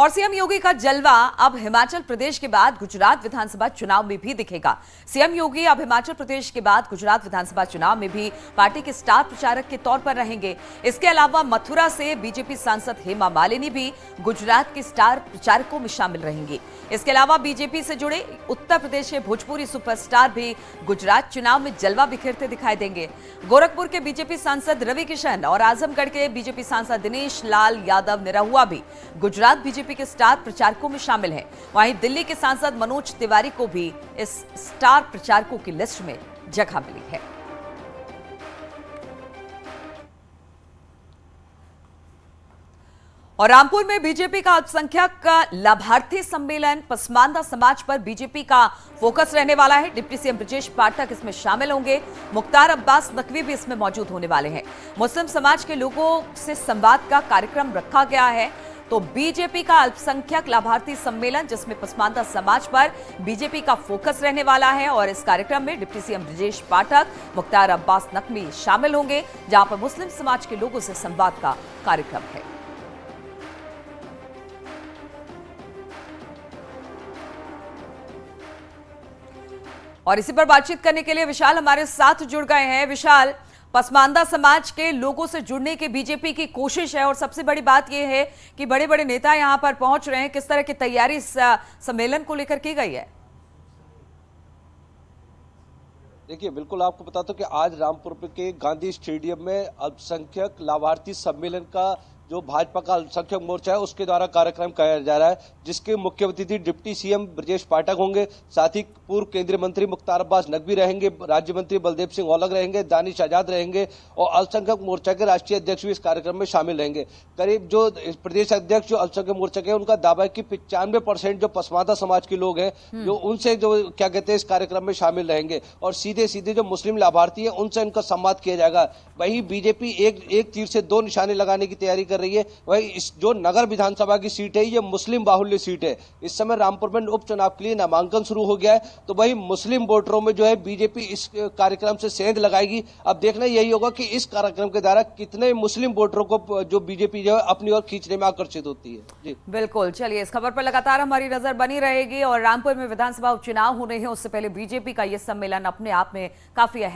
और सीएम योगी का जलवा अब हिमाचल प्रदेश के बाद गुजरात विधानसभा चुनाव में भी दिखेगा। सीएम योगी अब हिमाचल प्रदेश के बाद गुजरात विधानसभा चुनाव में भी पार्टी के स्टार प्रचारक के तौर पर रहेंगे। इसके अलावा मथुरा से बीजेपी सांसद हेमा मालिनी भी गुजरात के स्टार प्रचारकों में शामिल रहेंगी। इसके अलावा बीजेपी से जुड़े उत्तर प्रदेश के भोजपुरी सुपरस्टार भी गुजरात चुनाव में जलवा बिखेरते दिखाई देंगे। गोरखपुर के बीजेपी सांसद रवि किशन और आजमगढ़ के बीजेपी सांसद दिनेश लाल यादव निरहुआ भी गुजरात बीजेपी के स्टार प्रचारकों में शामिल हैं। वहीं दिल्ली के सांसद मनोज तिवारी को भी इस स्टार प्रचारकों की लिस्ट में जगह मिली है। और रामपुर में बीजेपी का अल्पसंख्यक लाभार्थी सम्मेलन पसमानदा समाज पर बीजेपी का फोकस रहने वाला है। डिप्टी सीएम ब्रजेश पाठक इसमें शामिल होंगे। मुख्तार अब्बास नकवी भी इसमें मौजूद होने वाले हैं। मुस्लिम समाज के लोगों से संवाद का कार्यक्रम रखा गया है। तो बीजेपी का अल्पसंख्यक लाभार्थी सम्मेलन जिसमें पसमानदा समाज पर बीजेपी का फोकस रहने वाला है और इस कार्यक्रम में डिप्टी सीएम ब्रजेश पाठक, मुख्तार अब्बास नकवी शामिल होंगे, जहां पर मुस्लिम समाज के लोगों से संवाद का कार्यक्रम है। और इसी पर बातचीत करने के लिए विशाल हमारे साथ जुड़ गए हैं। विशाल, पसमानदा समाज के लोगों से जुड़ने की बीजेपी की कोशिश है और सबसे बड़ी बात यह है कि बड़े बड़े नेता यहां पर पहुंच रहे हैं। किस तरह की तैयारी इस सम्मेलन को लेकर की गई है? देखिए, बिल्कुल आपको बताता हूं कि आज रामपुर के गांधी स्टेडियम में अल्पसंख्यक लाभार्थी सम्मेलन का जो भाजपा का अल्पसंख्यक मोर्चा है उसके द्वारा कार्यक्रम किया जा रहा है, जिसके मुख्य अतिथि डिप्टी सीएम ब्रजेश पाठक होंगे। साथ ही पूर्व केंद्रीय मंत्री मुख्तार अब्बास नकवी रहेंगे, राज्य मंत्री बलदेव सिंह औलख रहेंगे, दानिश आजाद रहेंगे और अल्पसंख्यक मोर्चा के राष्ट्रीय अध्यक्ष भी इस कार्यक्रम में शामिल रहेंगे। करीब जो प्रदेश अध्यक्ष जो अल्पसंख्यक मोर्चा के उनका दावा है कि 95% जो पसमानदा समाज के लोग हैं जो उनसे जो क्या कहते हैं इस कार्यक्रम में शामिल रहेंगे और सीधे सीधे जो मुस्लिम लाभार्थी है उनसे इनका संवाद किया जाएगा। वही बीजेपी एक तीर से दो निशाने लगाने की तैयारी कर रही है। वही इस जो नगर विधानसभा की सीट है ये मुस्लिम बाहुल्य सीट है। इस समय रामपुर में उपचुनाव के लिए नामांकन शुरू हो गया है, तो वही मुस्लिम वोटरों में जो है बीजेपी इस कार्यक्रम से सेंध लगाएगी। अब देखना यही होगा कि इस कार्यक्रम के द्वारा कितने मुस्लिम वोटरों को जो बीजेपी जो है अपनी ओर खींचने में आकर्षित होती है। जी बिल्कुल, चलिए इस खबर पर लगातार हमारी नजर बनी रहेगी। और रामपुर में विधानसभा उपचुनाव होने हैं, उससे पहले बीजेपी का यह सम्मेलन अपने आप में काफी